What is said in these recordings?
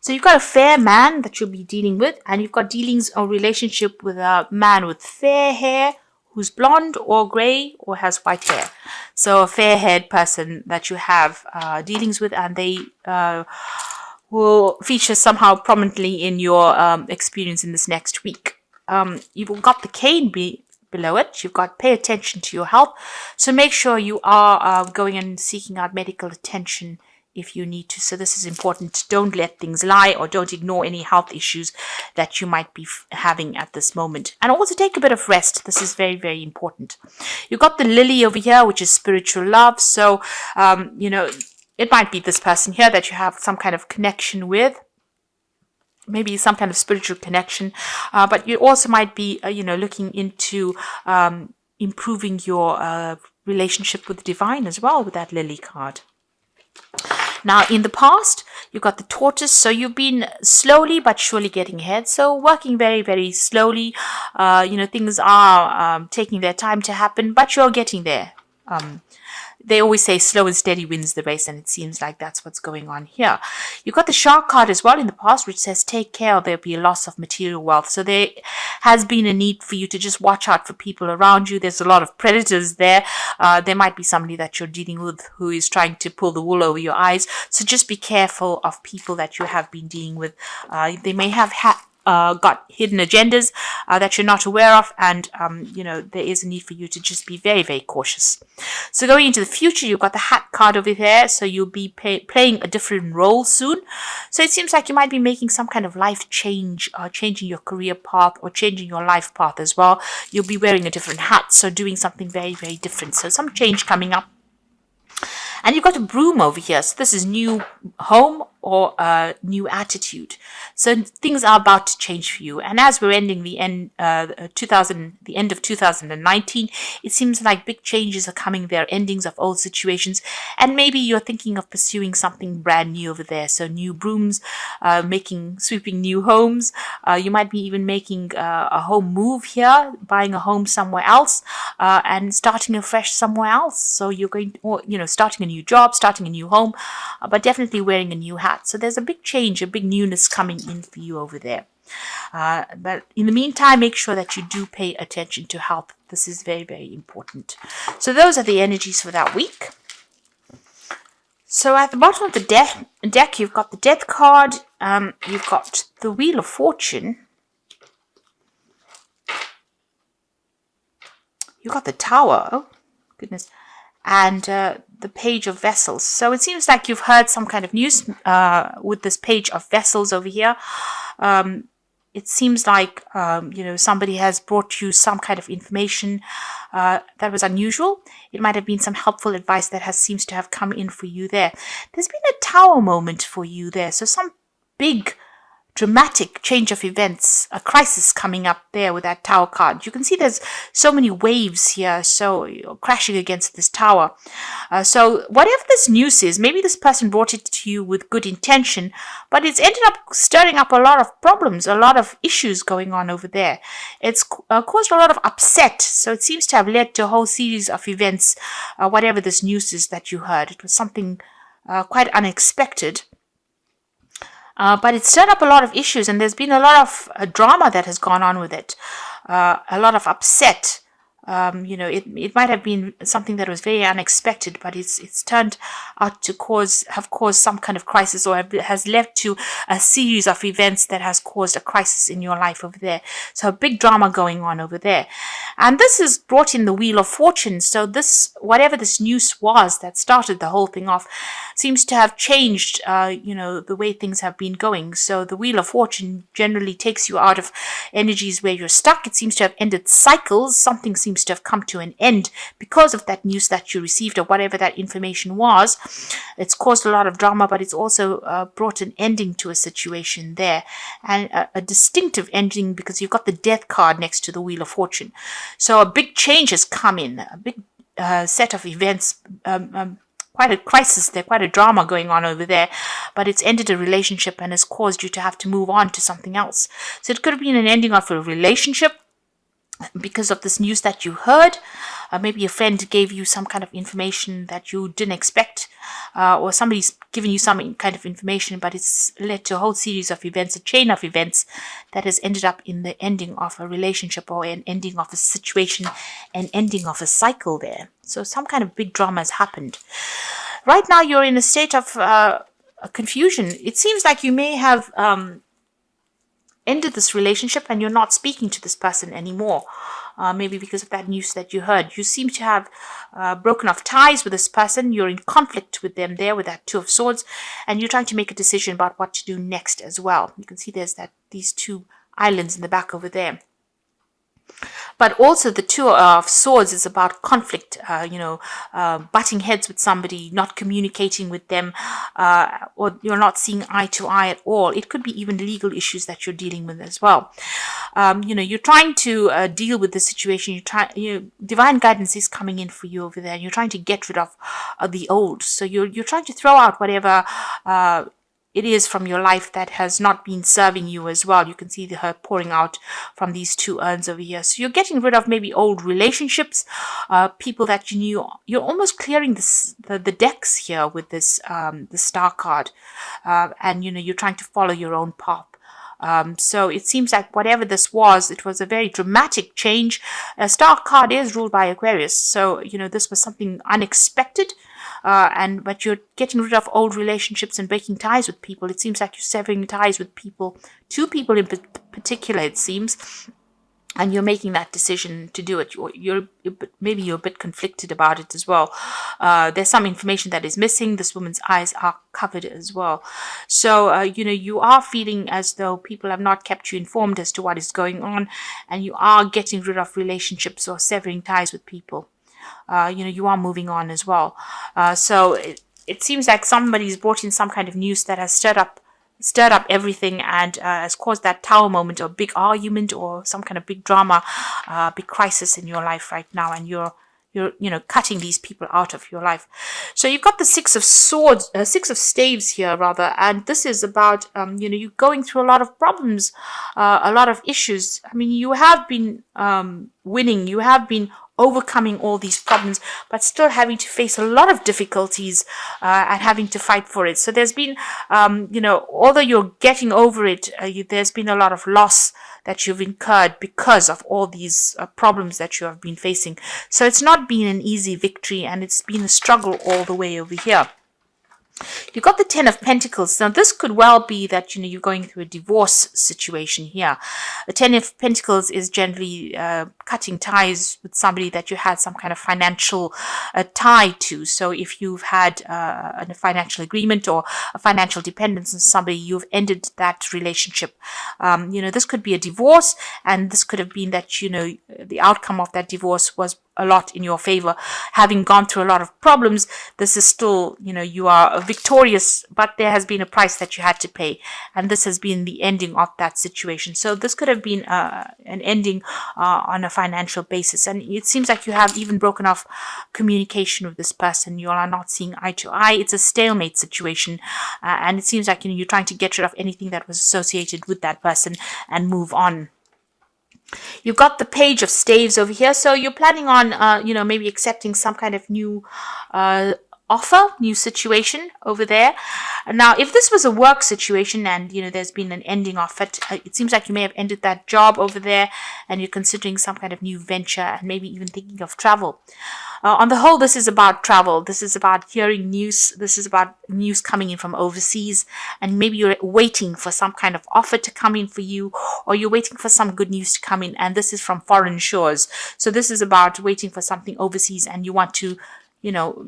So you've got a fair man that you'll be dealing with, and you've got dealings or relationship with a man with fair hair who's blonde or grey or has white hair. So a fair-haired person that you have dealings with, and they will feature somehow prominently in your experience in this next week. You've got the cane below it. You've got pay attention to your health. So make sure you are going and seeking out medical attention if you need to. So this is important. Don't let things lie, or don't ignore any health issues that you might be having at this moment. And also take a bit of rest. This is very, very important. You've got the lily over here, which is spiritual love. So, it might be this person here that you have some kind of connection with. Maybe some kind of spiritual connection. But you also might be, looking into improving your relationship with the divine as well with that lily card. Now, in the past, you got the tortoise, so you've been slowly but surely getting ahead. So working very, very slowly. Things are taking their time to happen, but you're getting there. They always say slow and steady wins the race, and it seems like that's what's going on here. You've got the shark card as well in the past, which says take care or there'll be a loss of material wealth. So there has been a need for you to just watch out for people around you. There's a lot of predators there. There might be somebody that you're dealing with who is trying to pull the wool over your eyes. So just be careful of people that you have been dealing with. They may have got hidden agendas that you're not aware of, and there is a need for you to just be very, very cautious. So going into the future, you've got the hat card over there, so you'll be playing a different role soon. So it seems like you might be making some kind of life change, changing your career path or changing your life path as well. You'll be wearing a different hat, so doing something very, very different. So some change coming up. And you've got a broom over here. So this is new home or a new attitude. So things are about to change for you. And as we're ending the end of 2019, it seems like big changes are coming there, endings of old situations. And maybe you're thinking of pursuing something brand new over there. So new brooms, sweeping new homes. You might be even making a home move here, buying a home somewhere else, and starting afresh somewhere else. So you're going to, starting a new job, starting a new home, but definitely wearing a new hat. So there's a big change, a big newness coming in for you over there. But in the meantime, make sure that you do pay attention to health. This is very, very important. So those are the energies for that week. So at the bottom of the deck, you've got the Death card. You've got the Wheel of Fortune. You've got the Tower. Oh, goodness. And the Page of Vessels. So it seems like you've heard some kind of news with this Page of Vessels over here. It seems like, somebody has brought you some kind of information that was unusual. It might have been some helpful advice that seems to have come in for you there. There's been a Tower moment for you there. So some big dramatic change of events, a crisis coming up there with that Tower card. You can see there's so many waves here, so you're crashing against this tower. So whatever this news is, maybe this person brought it to you with good intention, but it's ended up stirring up a lot of problems, a lot of issues going on over there. It's caused a lot of upset, so it seems to have led to a whole series of events, whatever this news is that you heard. It was something quite unexpected. But it stirred up a lot of issues, and there's been a lot of drama that has gone on with it, a lot of upset. It might have been something that was very unexpected, but it's turned out to have caused some kind of crisis, or has led to a series of events that has caused a crisis in your life over there. So a big drama going on over there. And this has brought in the Wheel of Fortune. So whatever this news was that started the whole thing off, seems to have changed, the way things have been going. So the Wheel of Fortune generally takes you out of energies where you're stuck. It seems to have ended cycles. Something seems to have come to an end because of that news that you received, or whatever that information was. It's caused a lot of drama, but it's also brought an ending to a situation there, and a distinctive ending, because you've got the Death card next to the Wheel of Fortune. So a big change has come in, a big set of events, quite a crisis there, quite a drama going on over there, but it's ended a relationship and has caused you to have to move on to something else. So it could have been an ending of a relationship because of this news that you heard. maybe a friend gave you some kind of information that you didn't expect, or somebody's given you some kind of information, but it's led to a whole series of events, a chain of events that has ended up in the ending of a relationship or an ending of a situation, an ending of a cycle there. So some kind of big drama has happened. Right now, you're in a state of confusion. It seems like you may have ended this relationship and you're not speaking to this person anymore. Maybe because of that news that you heard. You seem to have broken off ties with this person. You're in conflict with them there with that Two of Swords, and you're trying to make a decision about what to do next as well. You can see there's these two islands in the back over there. But also the Two of Swords is about conflict, butting heads with somebody, not communicating with them, or you're not seeing eye to eye at all. It could be even legal issues that you're dealing with as well. You're trying to deal with the situation. Divine guidance is coming in for you over there. You're trying to get rid of the old. So you're trying to throw out whatever it is from your life that has not been serving you as well. You can see her pouring out from these two urns over here. So you're getting rid of maybe old relationships, people that you knew. You're almost clearing the decks here with this the Star card, and you're trying to follow your own path. So it seems like whatever this was, it was a very dramatic change. A Star card is ruled by Aquarius, so this was something unexpected. But you're getting rid of old relationships and breaking ties with people. It seems like you're severing ties with people, two people in particular, it seems, and you're making that decision to do it. Maybe you're a bit conflicted about it as well. There's some information that is missing. This woman's eyes are covered as well. So, you are feeling as though people have not kept you informed as to what is going on, and you are getting rid of relationships or severing ties with people. You are moving on as well. So it seems like somebody's brought in some kind of news that has stirred up everything and has caused that Tower moment or big argument or some kind of big drama, big crisis in your life right now, and you're cutting these people out of your life. So you've got the Six of Staves here rather, and this is about you going through a lot of problems, a lot of issues. I mean, you have been winning, you have been overcoming all these problems, but still having to face a lot of difficulties and having to fight for it. So there's been, although you're getting over it, there's been a lot of loss that you've incurred because of all these problems that you have been facing. So it's not been an easy victory, and it's been a struggle all the way over here. You've got the Ten of Pentacles. Now, this could well be that, you're going through a divorce situation here. The Ten of Pentacles is generally cutting ties with somebody that you had some kind of financial tie to. So if you've had a financial agreement or a financial dependence on somebody, you've ended that relationship. This could be a divorce, and this could have been that, the outcome of that divorce was a lot in your favor. Having gone through a lot of problems, this is still, you are victorious, but there has been a price that you had to pay, and this has been the ending of that situation. So this could have been an ending on a financial basis, and it seems like you have even broken off communication with this person. You are not seeing eye to eye. It's a stalemate situation, and it seems like you're trying to get rid of anything that was associated with that person and move on. You've got the Page of Staves over here, so you're planning on, maybe accepting some kind of new offer, new situation over there. Now, if this was a work situation and, there's been an ending of it, it seems like you may have ended that job over there and you're considering some kind of new venture and maybe even thinking of travel. On the whole, this is about travel. This is about hearing news. This is about news coming in from overseas, and maybe you're waiting for some kind of offer to come in for you, or you're waiting for some good news to come in, and this is from foreign shores. So this is about waiting for something overseas, and you want to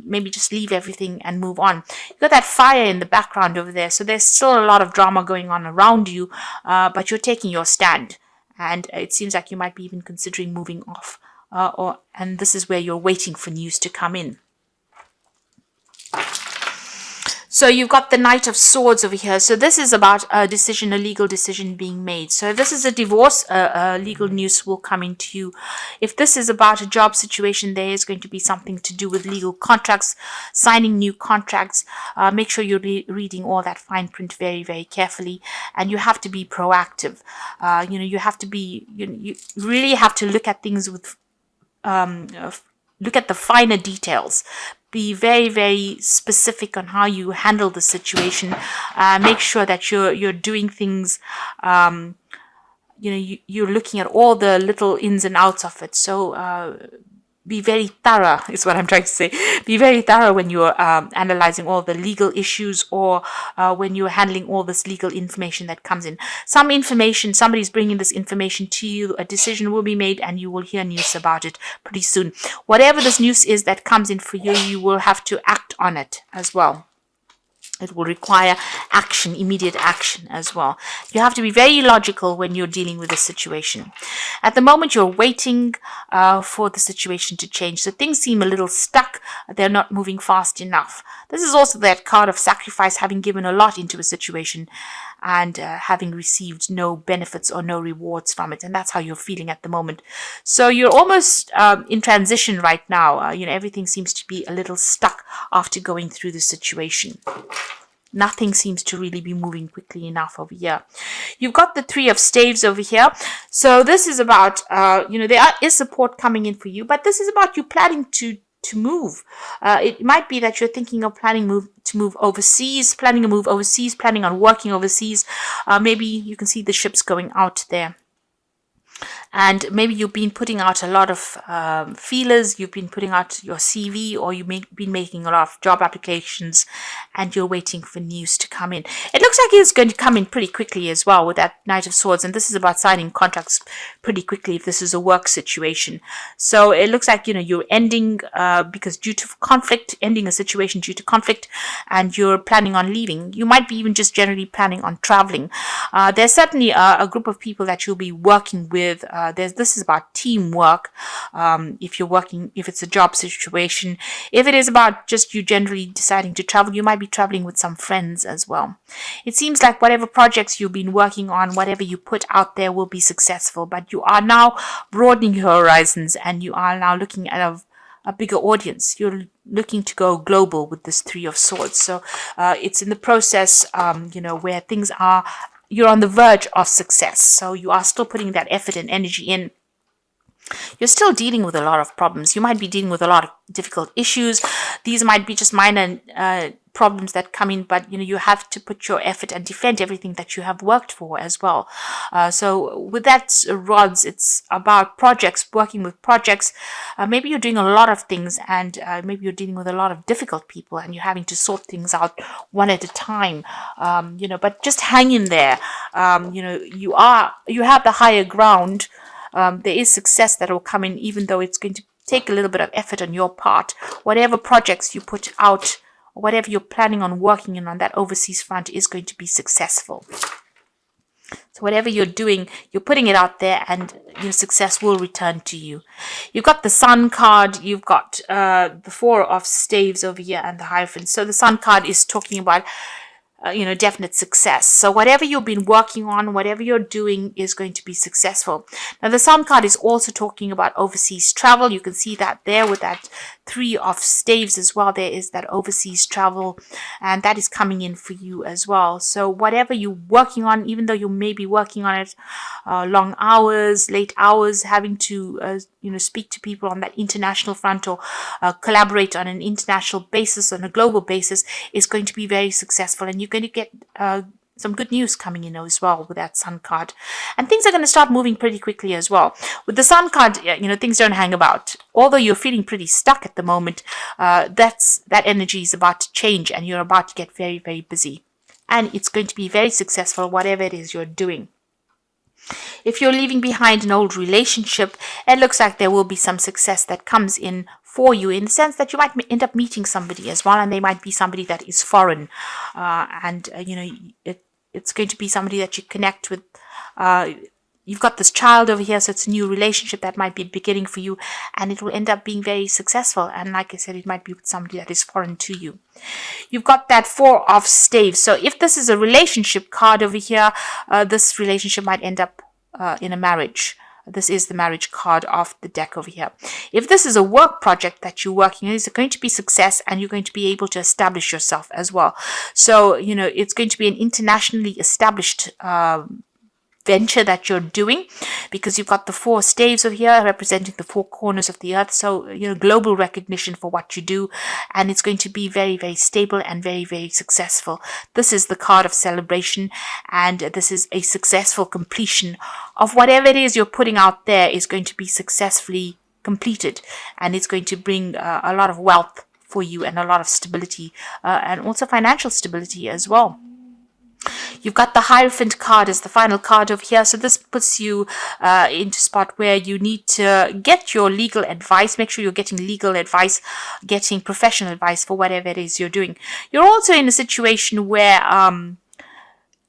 maybe just leave everything and move on. You've got that fire in the background over there. So there's still a lot of drama going on around you, but you're taking your stand. And it seems like you might be even considering moving off. And this is where you're waiting for news to come in. So you've got the Knight of Swords over here. So this is about a decision, a legal decision being made. So if this is a divorce, legal news will come into you. If this is about a job situation, there is going to be something to do with legal contracts, signing new contracts. Make sure you're reading all that fine print very, very carefully. And you have to be proactive. You have to be, you really have to look at things with look at the finer details. Be very, very specific on how you handle the situation. Make sure that you're doing things. You're looking at all the little ins and outs of it. So be very thorough is what I'm trying to say. Be very thorough when you're analyzing all the legal issues, or when you're handling all this legal information that comes in. Some information, somebody's bringing this information to you, a decision will be made, and you will hear news about it pretty soon. Whatever this news is that comes in for you, you will have to act on it as well. It will require action, immediate action as well. You have to be very logical when you're dealing with a situation. At the moment, you're waiting for the situation to change. So things seem a little stuck. They're not moving fast enough. This is also that card of sacrifice, having given a lot into a situation and having received no benefits or no rewards from it. And that's how you're feeling at the moment. So you're almost in transition right now. Everything seems to be a little stuck after going through the situation. Nothing seems to really be moving quickly enough over here. You've got the 3 of Staves over here. So this is about, there is support coming in for you, but this is about you planning to move. It might be that you're thinking of planning to move overseas, planning on working overseas. Maybe you can see the ships going out there. And maybe you've been putting out a lot of feelers, you've been putting out your CV, or you've been making a lot of job applications, and you're waiting for news to come in. It looks like it's going to come in pretty quickly as well with that Knight of Swords, and this is about signing contracts pretty quickly if this is a work situation. So it looks like, you're ending because due to conflict, ending a situation due to conflict, and you're planning on leaving. You might be even just generally planning on traveling. There's certainly a group of people that you'll be working with. This is about teamwork. If it's a job situation, if it is about just you generally deciding to travel, you might be traveling with some friends as well. It seems like whatever projects you've been working on, whatever you put out there will be successful, but you are now broadening your horizons, and you are now looking at a bigger audience. You're looking to go global with this 3 of Swords. So it's in the process, where things are, you're on the verge of success. So you are still putting that effort and energy in. You're still dealing with a lot of problems. You might be dealing with a lot of difficult issues. These might be just minor problems that come in, but you have to put your effort and defend everything that you have worked for as well. So with that rods, it's about projects, working with projects. Maybe you're doing a lot of things, and maybe you're dealing with a lot of difficult people, and you're having to sort things out one at a time. But just hang in there. You have the higher ground. There is success that will come in, even though it's going to take a little bit of effort on your part. Whatever projects you put out, or whatever you're planning on working in on that overseas front is going to be successful. So whatever you're doing, you're putting it out there, and your success will return to you. You've got the Sun card, you've got the 4 of Staves over here, and the Hierophant. So the Sun card is talking about definite success. So whatever you've been working on, whatever you're doing is going to be successful. Now the Sun card is also talking about overseas travel. You can see that there with that 3 of Staves as well. There is that overseas travel, and that is coming in for you as well. So whatever you're working on, even though you may be working on it long hours, late hours, having to speak to people on that international front, or collaborate on an international basis, on a global basis, is going to be very successful, and you're going to get some good news coming in as well with that Sun card. And things are going to start moving pretty quickly as well. With the Sun card, things don't hang about. Although you're feeling pretty stuck at the moment, that energy is about to change, and you're about to get very, very busy. And it's going to be very successful, whatever it is you're doing. If you're leaving behind an old relationship, it looks like there will be some success that comes in for you, in the sense that you might end up meeting somebody as well, and they might be somebody that is foreign, it's going to be somebody that you connect with. You've got this child over here, so it's a new relationship that might be beginning for you, and it will end up being very successful. And like I said, it might be with somebody that is foreign to you. You've got that 4 of Staves. So if this is a relationship card over here, this relationship might end up in a marriage. This is the marriage card of the deck over here. If this is a work project that you're working on, it's going to be success, and you're going to be able to establish yourself as well. So, it's going to be an internationally established venture that you're doing, because you've got the 4 staves over here representing the 4 corners of the earth. So, global recognition for what you do, and it's going to be very, very stable and very, very successful. This is the card of celebration, and this is a successful completion of whatever it is you're putting out there is going to be successfully completed, and it's going to bring a lot of wealth for you and a lot of stability, and also financial stability as well. You've got the Hierophant card as the final card over here. So this puts you into a spot where you need to get your legal advice. Make sure you're getting legal advice, getting professional advice for whatever it is you're doing. You're also in a situation where,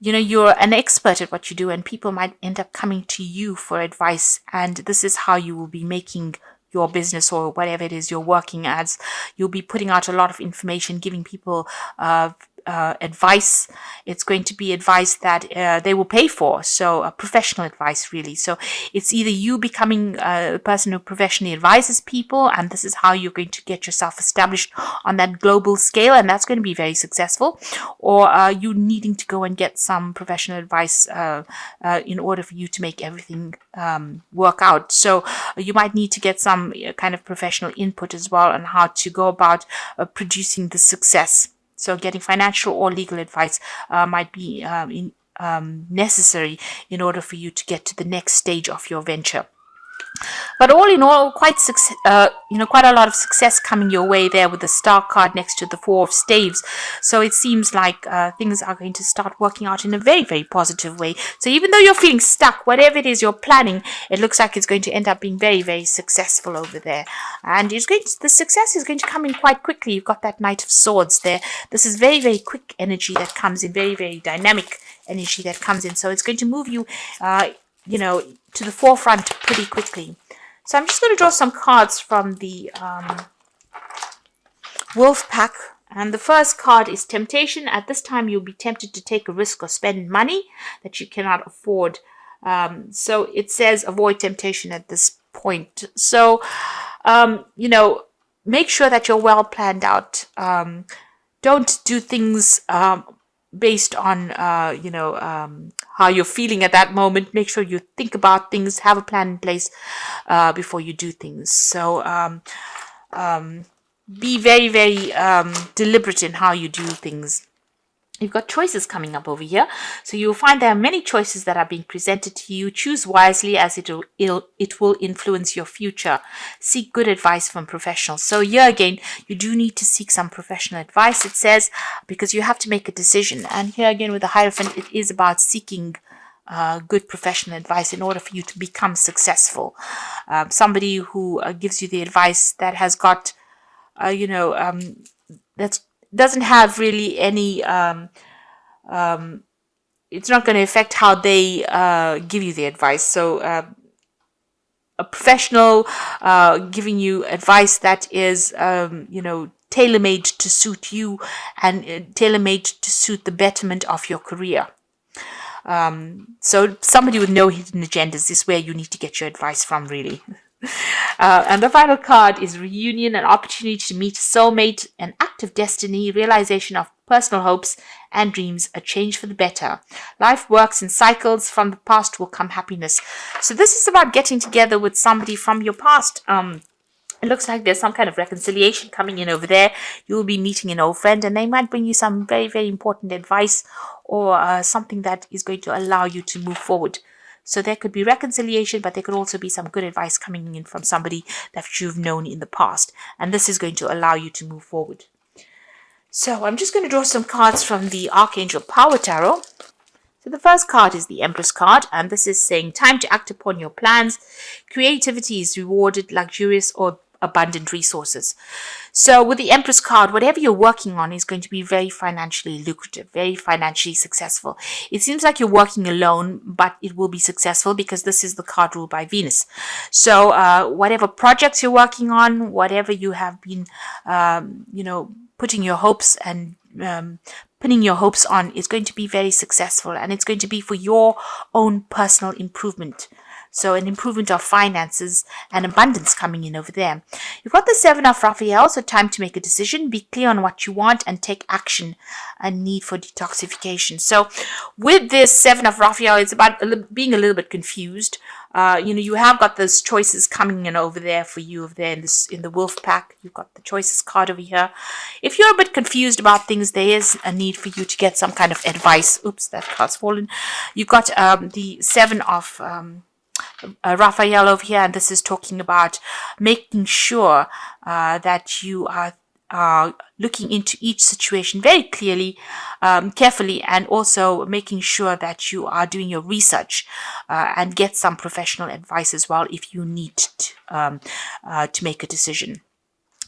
you're an expert at what you do, and people might end up coming to you for advice. And this is how you will be making your business or whatever it is you're working as. You'll be putting out a lot of information, giving people advice. It's going to be advice that they will pay for, so professional advice, really. So it's either you becoming a person who professionally advises people, and this is how you're going to get yourself established on that global scale, and that's going to be very successful, or you needing to go and get some professional advice in order for you to make everything work out. So you might need to get some kind of professional input as well on how to go about producing the success. So getting financial or legal advice might be necessary in order for you to get to the next stage of your venture. But all in all, quite a lot of success coming your way there with the Star card next to the 4 of Staves. So it seems like things are going to start working out in a very, very positive way. So even though you're feeling stuck, whatever it is you're planning, it looks like it's going to end up being very, very successful over there. And the success is going to come in quite quickly. You've got that Knight of Swords there. This is very, very quick energy that comes in, very, very dynamic energy that comes in. So it's going to move you, to the forefront pretty quickly. So I'm just going to draw some cards from the Wolf Pack. And the first card is Temptation. At this time, you'll be tempted to take a risk or spend money that you cannot afford. So it says avoid temptation at this point. So, make sure that you're well planned out. Don't do things based on, how you're feeling at that moment. Make sure you think about things, have a plan in place before you do things. So be very, very deliberate in how you do things. You've got choices coming up over here. So you'll find there are many choices that are being presented to you. Choose wisely, as it will influence your future. Seek good advice from professionals. So here again, you do need to seek some professional advice, it says, because you have to make a decision. And here again with the Hierophant, it is about seeking good professional advice in order for you to become successful. Somebody who gives you the advice that has got, that's doesn't have really any it's not going to affect how they give you the advice. So a professional giving you advice that is tailor-made to suit you and tailor-made to suit the betterment of your career. So somebody with no hidden agendas is where you need to get your advice from, really. And the final card is Reunion, an opportunity to meet a soulmate, an act of destiny, realization of personal hopes and dreams, a change for the better. Life works in cycles. From the past will come happiness. So this is about getting together with somebody from your past. It looks like there's some kind of reconciliation coming in over there. You'll be meeting an old friend, and they might bring you some very, very important advice or something that is going to allow you to move forward. So there could be reconciliation, but there could also be some good advice coming in from somebody that you've known in the past. And this is going to allow you to move forward. So I'm just going to draw some cards from the Archangel Power Tarot. So the first card is the Empress card, and this is saying time to act upon your plans. Creativity is rewarded, luxurious or abundant resources. So with the Empress card, whatever you're working on is going to be very financially lucrative, very financially successful. It seems like you're working alone, but it will be successful because this is the card ruled by Venus. So whatever projects you're working on, whatever you have been, putting your hopes and pinning your hopes on is going to be very successful, and it's going to be for your own personal improvement. So an improvement of finances and abundance coming in over there. You've got the Seven of Raphael, so time to make a decision, be clear on what you want and take action. A need for detoxification. So with this Seven of Raphael, it's about being a little bit confused. You have got those choices coming in over there for you over there in the wolf pack. You've got the choices card over here. If you're a bit confused about things, there is a need for you to get some kind of advice. Oops, that card's fallen. You've got the Seven of Raphael over here, and this is talking about making sure that you are looking into each situation very clearly, carefully, and also making sure that you are doing your research and get some professional advice as well if you need to make a decision.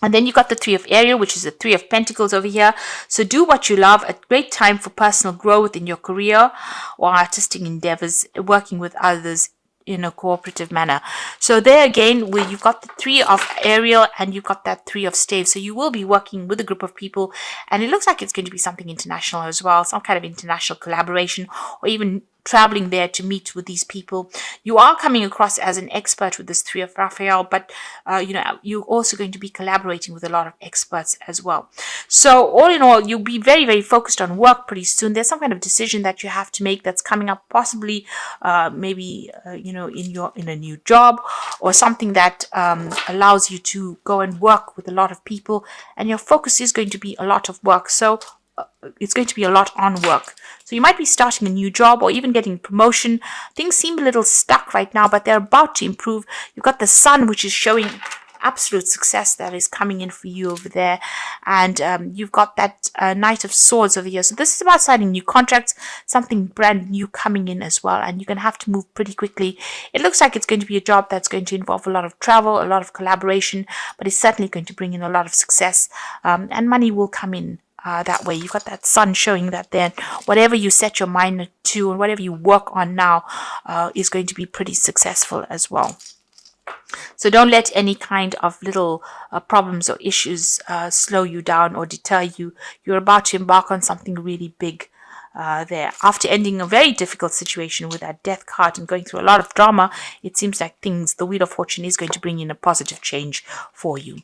And then you got the Three of Ariel, which is the Three of Pentacles over here. So do what you love. A great time for personal growth in your career or artistic endeavors, working with others in a cooperative manner. So there again, where you've got the Three of Ariel and you've got that Three of Staves. So you will be working with a group of people, and it looks like it's going to be something international as well, some kind of international collaboration, or even traveling there to meet with these people. You are coming across as an expert with this Three of Raphael, but you're also going to be collaborating with a lot of experts as well. So all in all, you'll be very, very focused on work pretty soon. There's some kind of decision that you have to make that's coming up, possibly maybe in a new job, or something that allows you to go and work with a lot of people, and your focus is going to be a lot of work. So it's going to be a lot on work. So you might be starting a new job or even getting promotion. Things seem a little stuck right now, but they're about to improve. You've got the Sun, which is showing absolute success that is coming in for you over there. And you've got that Knight of Swords over here. So this is about signing new contracts, something brand new coming in as well. And you're going to have to move pretty quickly. It looks like it's going to be a job that's going to involve a lot of travel, a lot of collaboration, but it's certainly going to bring in a lot of success, and money will come in. That way, you've got that Sun showing that then whatever you set your mind to and whatever you work on now is going to be pretty successful as well. So don't let any kind of little problems or issues slow you down or deter you. You're about to embark on something really big there. After ending a very difficult situation with that Death card and going through a lot of drama, it seems like the Wheel of Fortune is going to bring in a positive change for you.